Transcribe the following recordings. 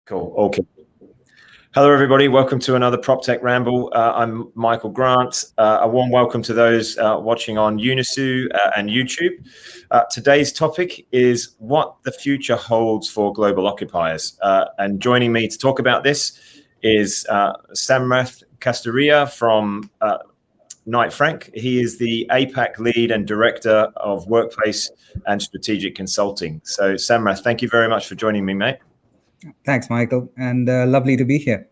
Cool. Okay. Hello, everybody. Welcome to another PropTech Ramble. I'm Michael Grant. A warm welcome to those watching on Unisu and YouTube. Today's topic is what the future holds for global occupiers. And joining me to talk about this is Samarth Kasturia from Knight Frank. He is the APAC lead and director of workplace and strategic consulting. So Samarth, thank you very much for joining me, mate. Thanks, Michael, and lovely to be here.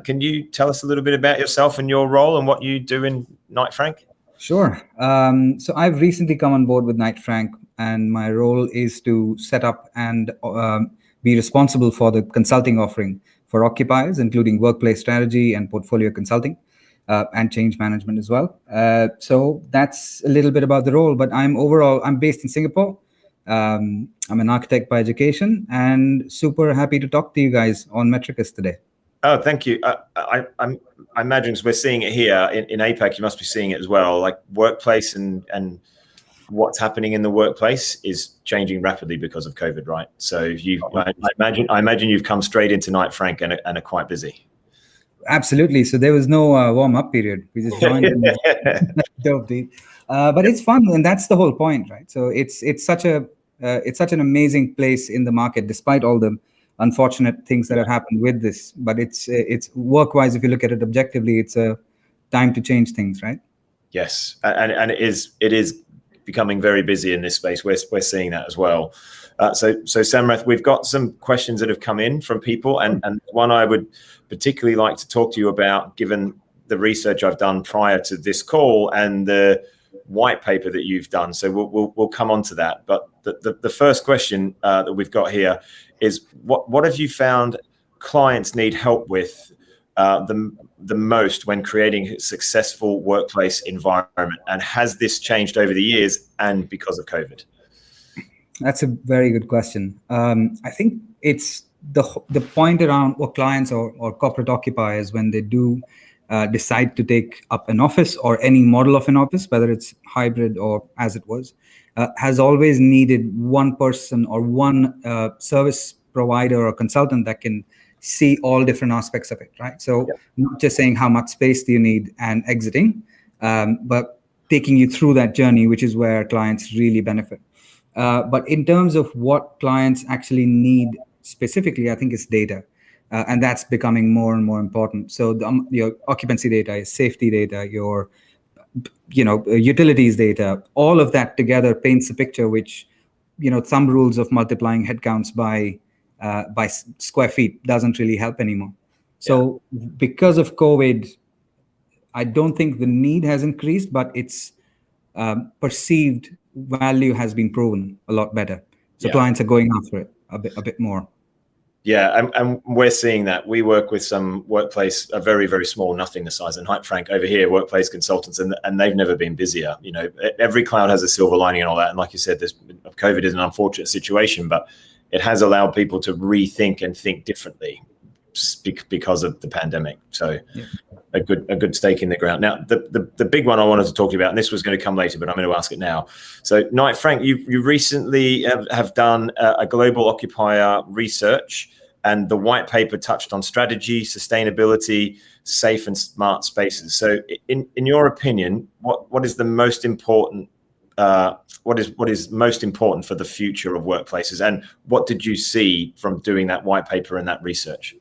Can you tell us a little bit about yourself and your role and what you do in Knight Frank? Sure. So I've recently come on board with Knight Frank, and my role is to set up and be responsible for the consulting offering for occupiers, including workplace strategy and portfolio consulting, and change management as well. So that's a little bit about the role, but I'm based in Singapore. I'm an architect by education and super happy to talk to you guys on Metrikus today. Oh, thank you. I imagine we're seeing it here in APAC, you must be seeing it as well, like workplace and what's happening in the workplace is changing rapidly because of COVID, right? So I imagine you've come straight into Knight Frank and are quite busy. Absolutely. So there was no warm-up period. We just joined and dove deep. But it's fun, and that's the whole point, right? So it's such an amazing place in the market, despite all the unfortunate things that have happened with this. But it's work-wise, if you look at it objectively, it's a time to change things, right? Yes, and it is becoming very busy in this space. We're seeing that as well. So Samarth, we've got some questions that have come in from people, and one I would particularly like to talk to you about, given the research I've done prior to this call and the white paper that you've done. So we'll come on to that. But the first question that we've got here is what have you found clients need help with the most when creating a successful workplace environment, and has this changed over the years and because of COVID? That's a very good question. I think it's the point around what clients or corporate occupiers, when they do decide to take up an office or any model of an office, whether it's hybrid or as it was, has always needed one person or one service provider or consultant that can see all different aspects of it, right? So not just saying how much space do you need and exiting, but taking you through that journey, which is where clients really benefit. But in terms of what clients actually need specifically, I think it's data. And that's becoming more and more important. So your occupancy data, your safety data, your utilities data, all of that together paints a picture which, some rules of multiplying headcounts by square feet doesn't really help anymore. So because of COVID, I don't think the need has increased, but its perceived value has been proven a lot better. So clients are going after it a bit more. Yeah, and we're seeing that. We work with some workplace, a very, very small, nothing the size of Knight Frank over here, workplace consultants, and they've never been busier. Every cloud has a silver lining and all that. And like you said, COVID is an unfortunate situation, but it has allowed people to rethink and think differently because of the pandemic. So a good stake in the ground. Now, the big one I wanted to talk to you about, and this was going to come later, but I'm going to ask it now. So Knight Frank, you recently have done a global occupier research, and the white paper touched on strategy, sustainability, safe and smart spaces. So in your opinion, what is the most important what is most important for the future of workplaces, and what did you see from doing that white paper and that research?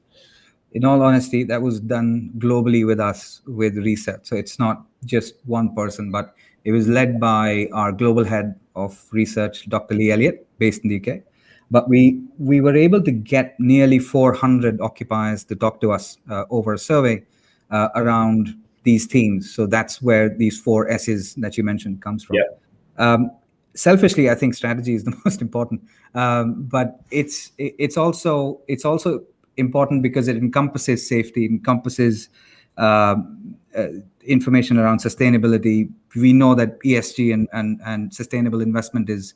In all honesty, that was done globally with us with research. So it's not just one person, but it was led by our global head of research, Dr. Lee Elliott, based in the UK. But we were able to get nearly 400 occupiers to talk to us over a survey around these themes. So that's where these 4 S's that you mentioned comes from. Selfishly, I think strategy is the most important, but it's also important because it encompasses safety, encompasses information around sustainability. We know that ESG and sustainable investment is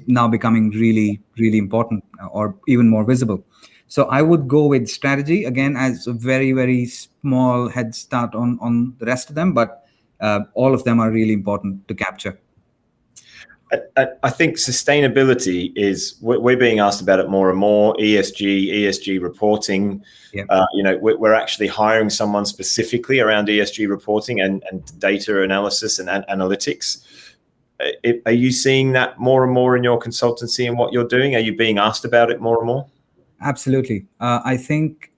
now becoming really, really important, or even more visible. So I would go with strategy again as a very, very small head start on the rest of them, but all of them are really important to capture. I think sustainability we're being asked about it more and more. ESG reporting. Yeah. We're actually hiring someone specifically around ESG reporting and data analysis and analytics. Are you seeing that more and more in your consultancy and what you're doing? Are you being asked about it more and more? Absolutely. I think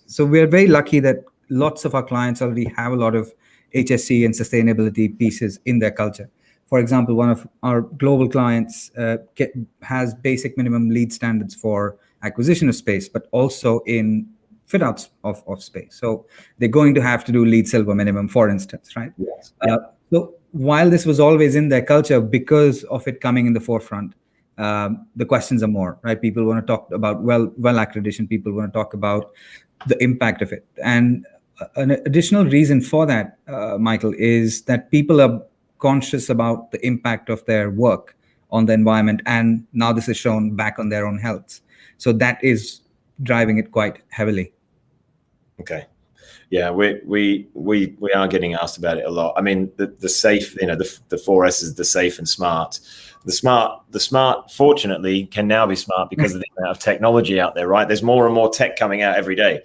so we're very lucky that lots of our clients already have a lot of HSE and sustainability pieces in their culture. For example, one of our global clients has basic minimum LEED standards for acquisition of space, but also in fit outs of space. So they're going to have to do LEED Silver minimum, for instance, right? Yes. So while this was always in their culture, because of it coming in the forefront, the questions are more, right? People want to talk about well accreditation. People want to talk about the impact of it. And an additional reason for that, Michael, is that people are conscious about the impact of their work on the environment, and now this is shown back on their own health. So that is driving it quite heavily. Okay. Yeah, we are getting asked about it a lot. I mean, the safe, the 4 S's, the safe and smart. The smart, fortunately, can now be smart because of the amount of technology out there, right? There's more and more tech coming out every day.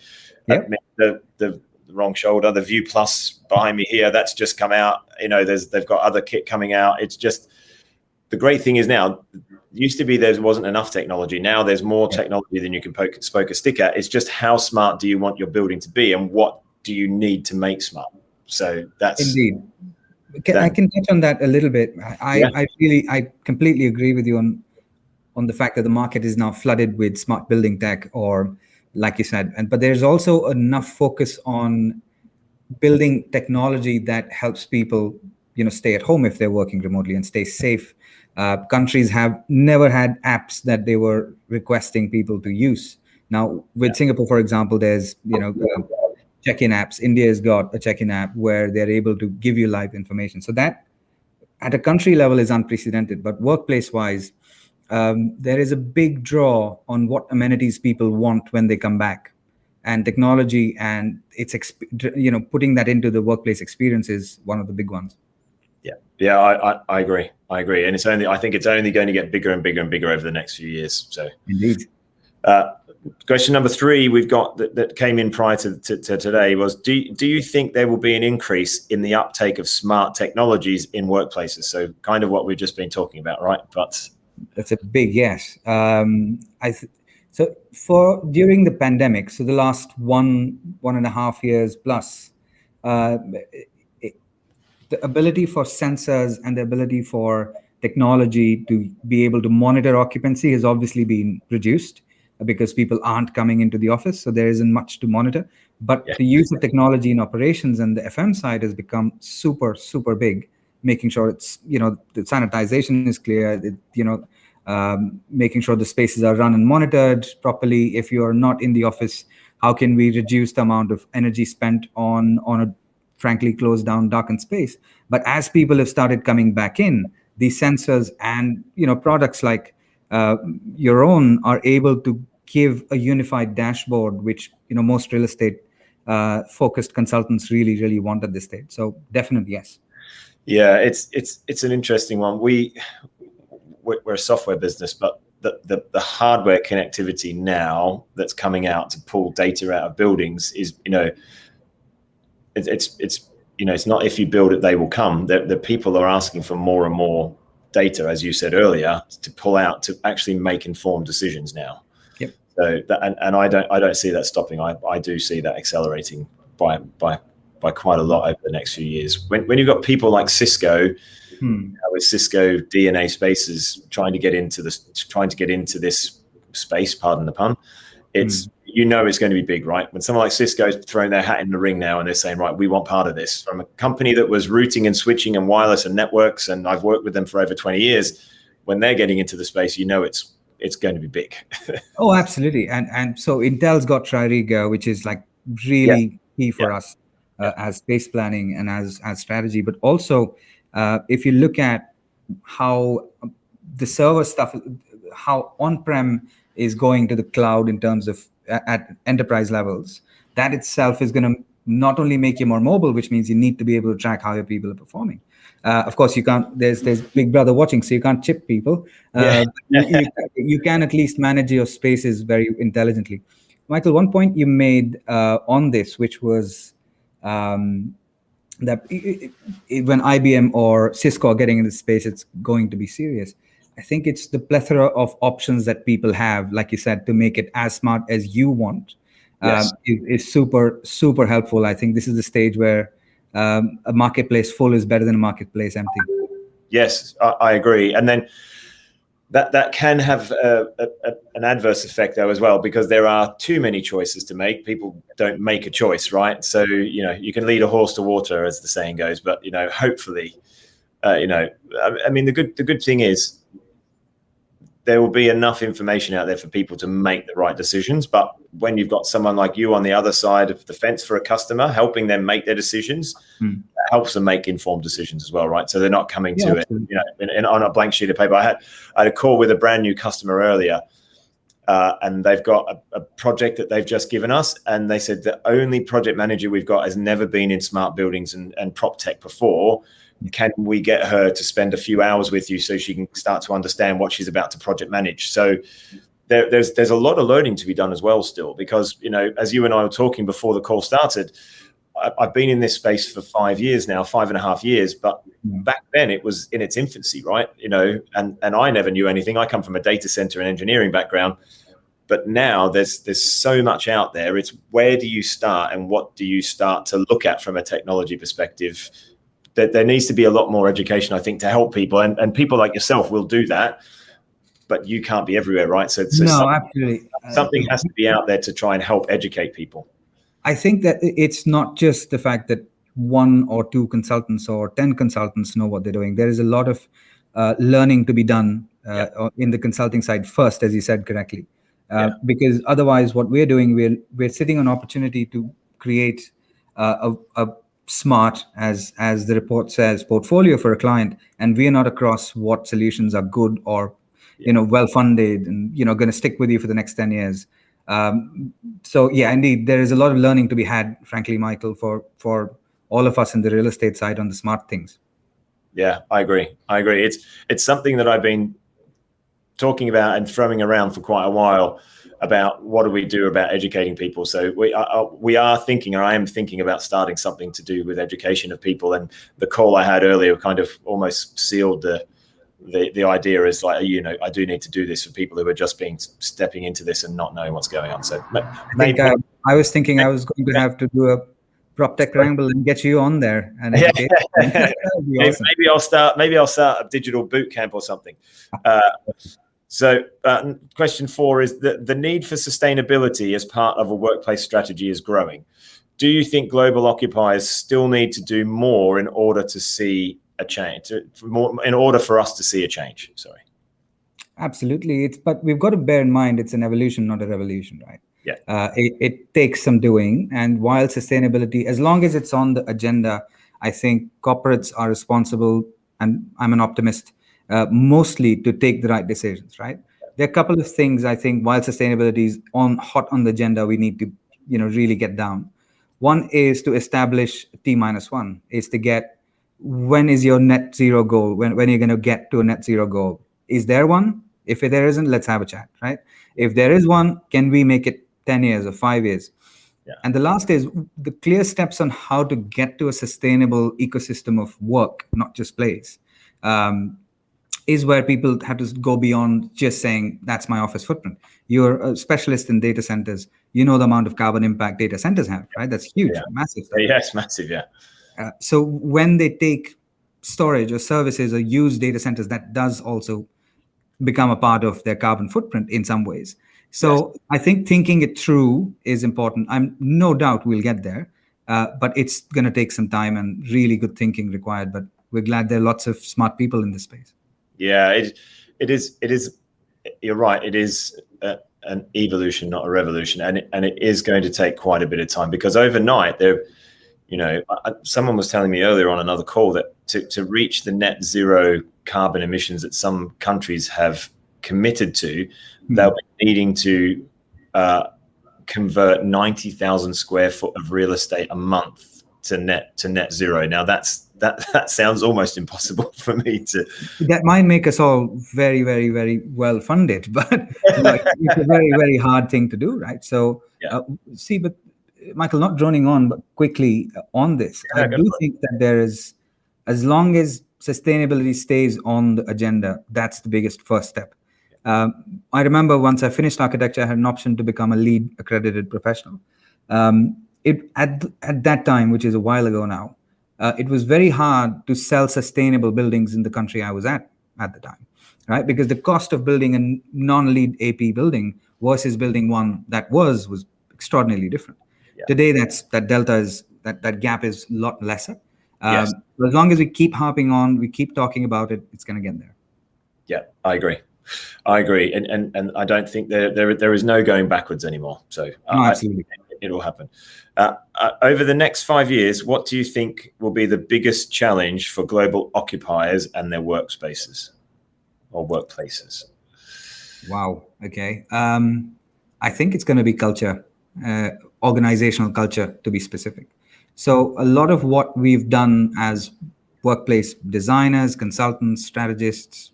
Yep. The wrong shoulder, the View Plus behind me here, that's just come out. They've got other kit coming out. It's just, the great thing is now, used to be there wasn't enough technology. Now there's more technology than you can poke a stick at. It's just how smart do you want your building to be, and what do you need to make smart? So that's indeed. I can touch on that a little bit. I completely agree with you on the fact that the market is now flooded with smart building tech, or like you said, but there's also enough focus on building technology that helps people, stay at home if they're working remotely and stay safe. Countries have never had apps that they were requesting people to use. Now, with Singapore, for example, there's check-in apps. India has got a check-in app where they're able to give you live information. So that, at a country level, is unprecedented. But workplace-wise, there is a big draw on what amenities people want when they come back, and technology and it's putting that into the workplace experience is one of the big ones. Yeah, I agree. And I think it's only going to get bigger and bigger and bigger over the next few years. So indeed. Question number 3 we've got that came in prior to today was, do you think there will be an increase in the uptake of smart technologies in workplaces? So kind of what we've just been talking about, right? But that's a big yes. So during the pandemic, so the last 1.5 years plus, the ability for sensors and the ability for technology to be able to monitor occupancy has obviously been reduced because people aren't coming into the office, so there isn't much to monitor. But the use of technology in operations and the FM side has become super, super big, making sure it's, the sanitization is clear, making sure the spaces are run and monitored properly. If you're not in the office, how can we reduce the amount of energy spent on a frankly closed down, darkened space? But as people have started coming back in, these sensors and products like your own are able to give a unified dashboard, which most real estate focused consultants really, really want at this stage. So definitely yes. Yeah, it's an interesting one. We're a software business, but the hardware connectivity now that's coming out to pull data out of buildings is it's not if you build it they will come. The people are asking for more and more data, as you said earlier, to pull out to actually make informed decisions now. Yep. So and I don't see that stopping. I do see that accelerating by quite a lot over the next few years. When you've got people like Cisco, with Cisco DNA Spaces trying to get into this space, pardon the pun, it's it's going to be big, right? When someone like Cisco's throwing their hat in the ring now and they're saying, right, we want part of this, from a company that was routing and switching and wireless and networks, and I've worked with them for over 20 years, when they're getting into the space, it's going to be big. Oh, absolutely. And so Intel's got Tririga, which is like really key for us as space planning and as strategy. But also, if you look at how the server stuff, how on-prem is going to the cloud in terms of at enterprise levels, that itself is going to not only make you more mobile, which means you need to be able to track how your people are performing. Of course, you can't. There's Big Brother watching, so you can't chip people. Yeah. You can at least manage your spaces very intelligently. Michael, one point you made on this, which was that when IBM or Cisco are getting into space, it's going to be serious. I think it's the plethora of options that people have, like you said, to make it as smart as you want. Yes. Is super, super helpful. I think this is the stage where a marketplace full is better than a marketplace empty. Yes, I agree. And then that can have an adverse effect though as well, because there are too many choices to make. People don't make a choice, right? So, you can lead a horse to water, as the saying goes, but, hopefully, I mean, the good thing is there will be enough information out there for people to make the right decisions. But when you've got someone like you on the other side of the fence for a customer, helping them make their decisions, that helps them make informed decisions as well, right? So they're not coming to absolutely. it, on a blank sheet of paper. I had a call with a brand new customer earlier, and they've got a project that they've just given us, and they said the only project manager we've got has never been in smart buildings and PropTech before. Can we get her to spend a few hours with you so she can start to understand what she's about to project manage? So there's a lot of learning to be done as well still, because, as you and I were talking before the call started, I've been in this space for 5 years now, 5.5 years, but back then it was in its infancy, right? And I never knew anything. I come from a data center and engineering background, but now there's so much out there. It's where do you start and what do you start to look at from a technology perspective? That there needs to be a lot more education, I think, to help people, and people like yourself will do that, but you can't be everywhere, right? So no, absolutely. Something has to be out there to try and help educate people. I think that it's not just the fact that 1 or 2 consultants or 10 consultants know what they're doing. There is a lot of learning to be done in the consulting side first, as you said correctly, because otherwise what we're doing, we're sitting on opportunity to create a smart, as the report says, portfolio for a client, and we're not across what solutions are good or well funded and going to stick with you for the next 10 years. So yeah, indeed, there is a lot of learning to be had, frankly, Michael, for all of us in the real estate side on the smart things. Yeah, I agree. It's something that I've been talking about and throwing around for quite a while, about what do we do about educating people. So we are thinking, or I am thinking about starting something to do with education of people. And the call I had earlier kind of almost sealed the idea, is like, I do need to do this for people who are just stepping into this and not knowing what's going on. So I was thinking I was going to have to do a PropTech Ramble and get you on there and educate. Awesome. Maybe I'll start a digital boot camp or something. So question 4 is the need for sustainability as part of a workplace strategy is growing. Do you think global occupiers still need to do more in order to see a change, in order for us to see a change? Sorry. Absolutely. But we've got to bear in mind it's an evolution, not a revolution, right? Yeah. It takes some doing. And while sustainability, as long as it's on the agenda, I think corporates are responsible, and I'm an optimist, mostly to take the right decisions, right? There are a couple of things I think, while sustainability is hot on the agenda, we need to really get down. One is to establish T-1, is to get, when is your net zero goal? When are you going to get to a net zero goal? Is there one? If there isn't, let's have a chat, right? If there is one, can we make it 10 years or 5 years? Yeah. And the last is the clear steps on how to get to a sustainable ecosystem of work, not just place, is where people have to go beyond just saying, that's my office footprint. You're a specialist in data centers. You know the amount of carbon impact data centers have, right? That's huge, massive. Yes, massive, yeah. So when they take storage or services or use data centers, that does also become a part of their carbon footprint in some ways. So yes. I think thinking it through is important. I'm no doubt we'll get there, but it's going to take some time and really good thinking required. But we're glad there are lots of smart people in this space. Yeah, it is. You're right. It is an evolution, not a revolution, and it is going to take quite a bit of time, because overnight someone was telling me earlier on another call that to reach the net zero carbon emissions that some countries have committed to, they'll be needing to convert 90,000 square foot of real estate a month to net zero. Now that sounds almost impossible for me to. That might make us all very, very, very well funded, but it's a very, very hard thing to do, right? So but Michael, not droning on, but quickly on this, I do think that there is, as long as sustainability stays on the agenda, that's the biggest first step. I remember once I finished architecture, I had an option to become a LEED accredited professional. At that time, which is a while ago now, it was very hard to sell sustainable buildings in the country I was at the time, right? Because the cost of building a non-LEED AP building versus building one that was extraordinarily different. Yeah. Today, that delta is that gap is a lot lesser. Yes. As long as we keep harping on, we keep talking about it, it's going to get there. Yeah, I agree, and I don't think there is no going backwards anymore. So absolutely, it will happen. Over the next 5 years, what do you think will be the biggest challenge for global occupiers and their workspaces or workplaces? Wow. Okay. I think it's going to be culture, organizational culture, to be specific. So a lot of what we've done as workplace designers, consultants, strategists,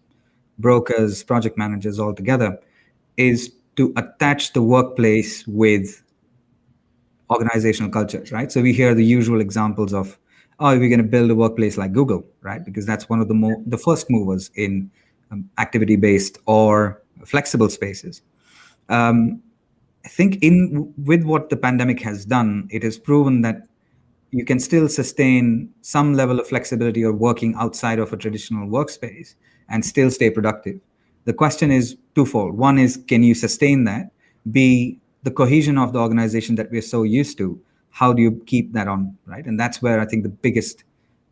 brokers, project managers all together is to attach the workplace with organizational cultures, right? So we hear the usual examples of, we're going to build a workplace like Google, right? Because that's one of the first movers in activity-based or flexible spaces. I think with what the pandemic has done, it has proven that you can still sustain some level of flexibility or working outside of a traditional workspace and still stay productive. The question is twofold. One is, can you sustain that? B, the cohesion of the organization that we're so used to, how do you keep that on, right? And that's where I think the biggest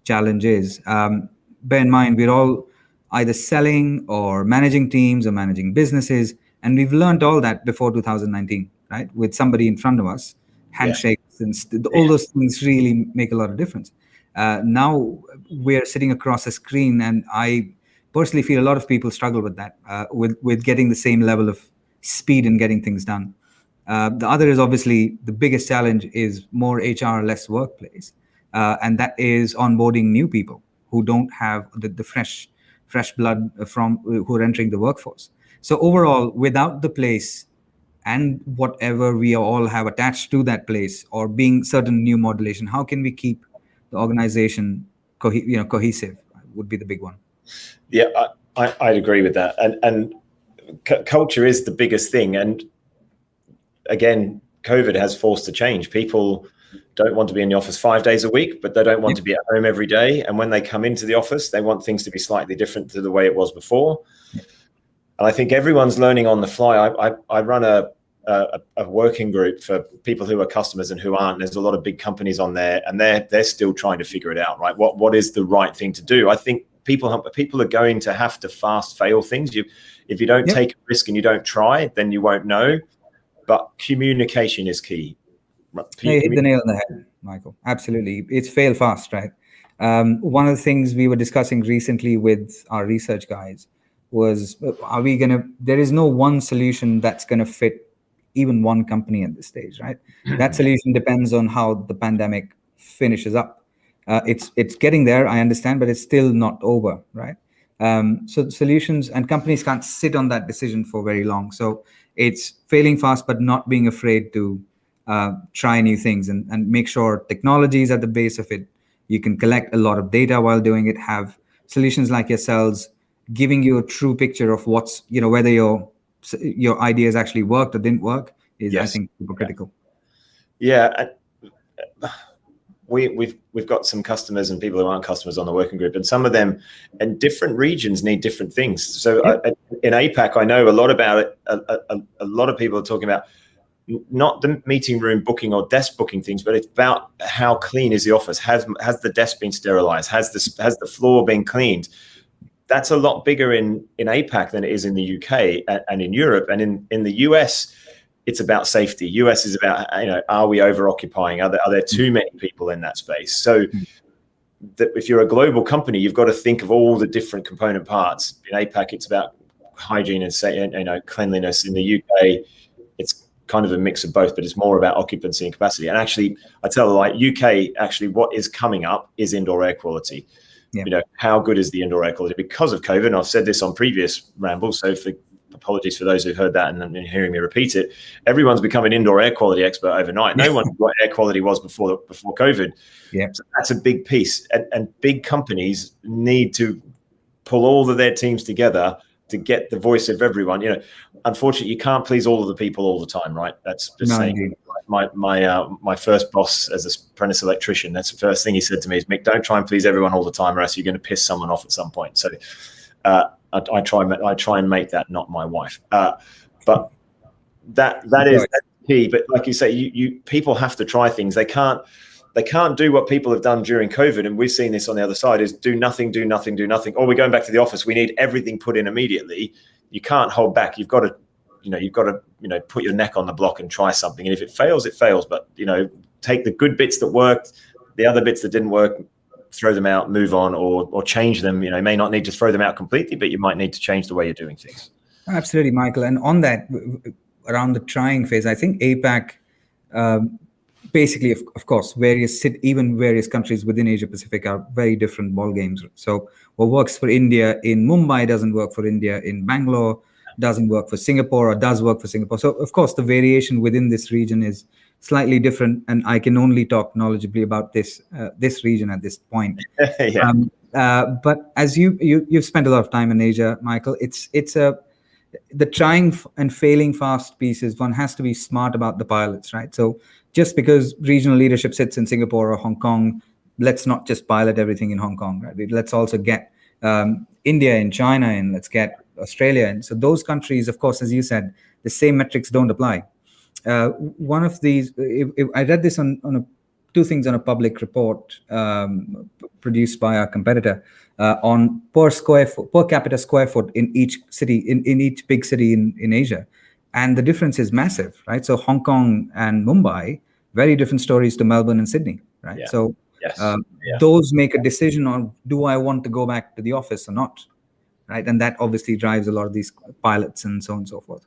challenge is. Bear in mind, we're all either selling or managing teams or managing businesses, and we've learned all that before 2019, right? With somebody in front of us, handshakes, and all those things really make a lot of difference. Now we're sitting across a screen, and I personally feel a lot of people struggle with that, with getting the same level of speed in getting things done. The other is obviously the biggest challenge is more HR, less workplace. And that is onboarding new people who don't have the fresh blood who are entering the workforce. So overall, without the place and whatever we all have attached to that place or being certain new modulation, how can we keep the organization cohesive would be the big one. Yeah, I'd agree with that. And culture is the biggest thing. And again, COVID has forced a change. People don't want to be in the office 5 days a week, but they don't want to be at home every day. And when they come into the office, they want things to be slightly different to the way it was before. And I think everyone's learning on the fly. I run a working group for people who are customers and who aren't. There's a lot of big companies on there, and they're still trying to figure it out, right? What is the right thing to do? I think people are going to have to fast fail things. If you don't take a risk and you don't try, then you won't know. But communication is key. You hit the nail on the head, Michael. Absolutely. It's fail fast, right? One of the things we were discussing recently with our research guys was, there is no one solution that's going to fit even one company at this stage, right? That solution depends on how the pandemic finishes up. It's getting there, I understand, but it's still not over, right? So solutions and companies can't sit on that decision for very long. So it's failing fast, but not being afraid to try new things and make sure technology is at the base of it. You can collect a lot of data while doing it, have solutions like yourselves giving you a true picture of what's, whether your ideas actually worked or didn't work is, I think, super critical. Yeah. We've got some customers and people who aren't customers on the working group, and some of them in different regions need different things. So in APAC, I know a lot about it. A lot of people are talking about not the meeting room booking or desk booking things, but it's about how clean is the office. Has the desk been sterilized? Has the floor been cleaned? That's a lot bigger in APAC than it is in the UK and in Europe. And in the US, it's about safety. US is about, are we over occupying? Are there too many people in that space? So if you're a global company, you've got to think of all the different component parts. In APAC, it's about hygiene and cleanliness. In the UK, it's kind of a mix of both, but it's more about occupancy and capacity. And actually, I tell like UK, actually what is coming up is indoor air quality. Yeah. You know, how good is the indoor air quality? Because of COVID, and I've said this on previous rambles, so apologies for those who've heard that and hearing me repeat it, everyone's become an indoor air quality expert overnight. No one knew what air quality was before COVID. Yeah. So that's a big piece. And big companies need to pull all of their teams together to get the voice of everyone. You know, unfortunately, you can't please all of the people all the time, right? That's just saying. My first boss as an apprentice electrician, that's the first thing he said to me is, Mick, don't try and please everyone all the time, or else you're going to piss someone off at some point. So I try and make that not my wife. But that is key. But like you say, you people have to try things. They can't do what people have done during COVID, and we've seen this on the other side, is do nothing. Or we're going back to the office. We need everything put in immediately. You can't hold back. You've got to put your neck on the block and try something. And if it fails, it fails. But, take the good bits that worked, the other bits that didn't work, throw them out, move on, or change them. You may not need to throw them out completely, but you might need to change the way you're doing things. Absolutely, Michael. And on that, around the trying phase, I think APAC, basically, of course, various countries within Asia Pacific are very different ball games. So what works for India in Mumbai doesn't work for India in Bangalore, doesn't work for Singapore, or does work for Singapore. So of course, the variation within this region is slightly different, and I can only talk knowledgeably about this region at this point. Yeah. But as you've spent a lot of time in Asia, Michael, the trying and failing fast pieces. One has to be smart about the pilots, right? So just because regional leadership sits in Singapore or Hong Kong, let's not just pilot everything in Hong Kong, right? Let's also get India and China, and let's get Australia. And so those countries, of course, as you said, the same metrics don't apply. One of these, I read this on two things on a public report produced by our competitor on per capita square foot in each city, in each big city in Asia. And the difference is massive, right? So Hong Kong and Mumbai, very different stories to Melbourne and Sydney, right? Yeah. So Yes. those make a decision on, do I want to go back to the office or not, right? And that obviously drives a lot of these pilots and so on and so forth.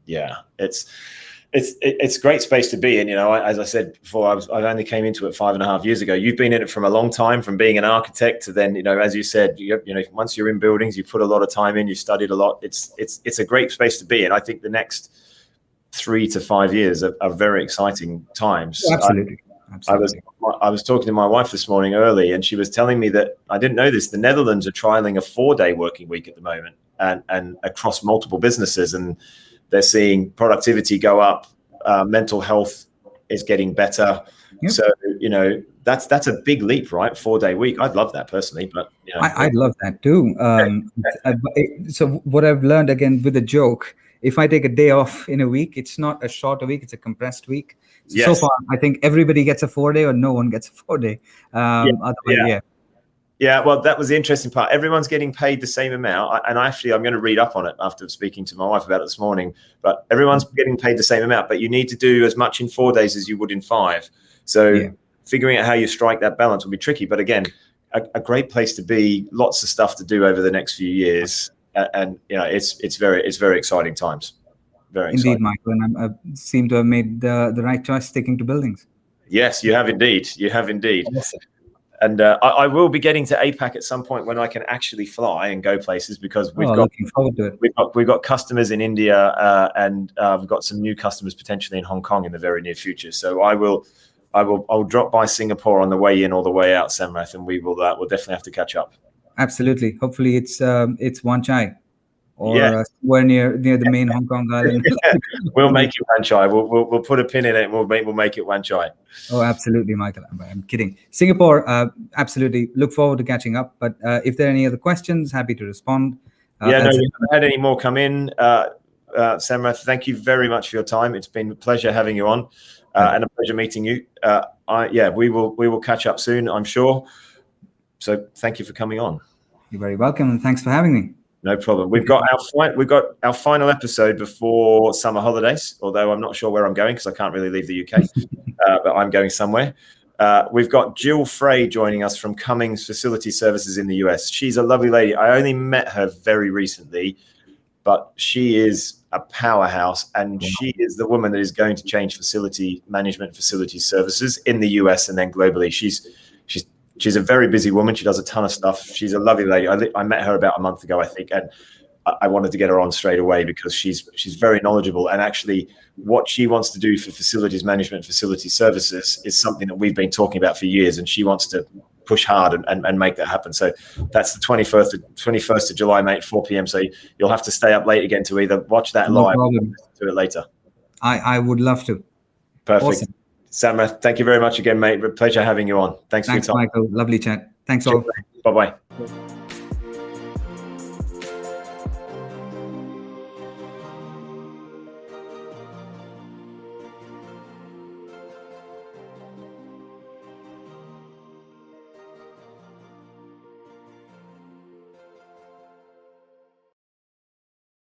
Yeah, it's a great space to be in. As I said before, I only came into it 5.5 years ago. You've been in it from a long time, from being an architect to then, as you said, once you're in buildings, you put a lot of time in, you studied a lot. It's a great space to be in. I think the next 3 to 5 years are very exciting times. Absolutely. I was talking to my wife this morning early, and she was telling me that, I didn't know this, the Netherlands are trialing a 4-day working week at the moment, and across multiple businesses, and they're seeing productivity go up, mental health is getting better. Yep. So, that's a big leap, right? 4-day week. I'd love that personally, but I'd love that too. So what I've learned, again, with a joke, if I take a day off in a week, it's not a shorter week, it's a compressed week. Yes. So far, I think everybody gets a 4-day, or no one gets a 4-day. Yeah, well, that was the interesting part. Everyone's getting paid the same amount. And actually, I'm going to read up on it after speaking to my wife about it this morning. But everyone's getting paid the same amount, but you need to do as much in 4 days as you would in 5. So figuring out how you strike that balance will be tricky. But again, a great place to be, lots of stuff to do over the next few years. And it's very exciting times. Very indeed, exciting. Michael. And I seem to have made the right choice sticking to buildings. Yes, you have indeed. Awesome. And I will be getting to APAC at some point when I can actually fly and go places, because looking forward to it. We've got customers in India, and we've got some new customers potentially in Hong Kong in the very near future. So I'll drop by Singapore on the way in or the way out, Samarth, and we'll definitely have to catch up. Absolutely. Hopefully it's Wan Chai, or somewhere near the main Hong Kong island. We'll make it Wan Chai. We'll put a pin in it, and we'll make it Wan Chai. Oh, absolutely, Michael. I'm kidding. Singapore, absolutely. Look forward to catching up. But if there are any other questions, happy to respond. We haven't had any more come in. Samarth, thank you very much for your time. It's been a pleasure having you on, and a pleasure meeting you. We will catch up soon, I'm sure. So thank you for coming on. You're very welcome, and thanks for having me. No problem. We've got our final episode before summer holidays, although I'm not sure where I'm going because I can't really leave the UK, but I'm going somewhere. We've got Jill Frey joining us from Cummings Facility Services in the US. She's a lovely lady. I only met her very recently, but she is a powerhouse, and she is the woman that is going to change facility management, facility services in the US and then globally. She's a very busy woman. She does a ton of stuff. She's a lovely lady. I met her about a month ago, I think, and I wanted to get her on straight away because she's very knowledgeable, and actually what she wants to do for facilities management, facility services is something that we've been talking about for years, and she wants to push hard and make that happen. So that's the 21st of July, mate, 4 p.m. So you'll have to stay up late again to either watch that live or listen to it later. I would love to. Perfect. Awesome. Samarth, thank you very much again, mate. Pleasure having you on. Thanks for your time. Michael. Lovely chat. Thanks all. Bye-bye.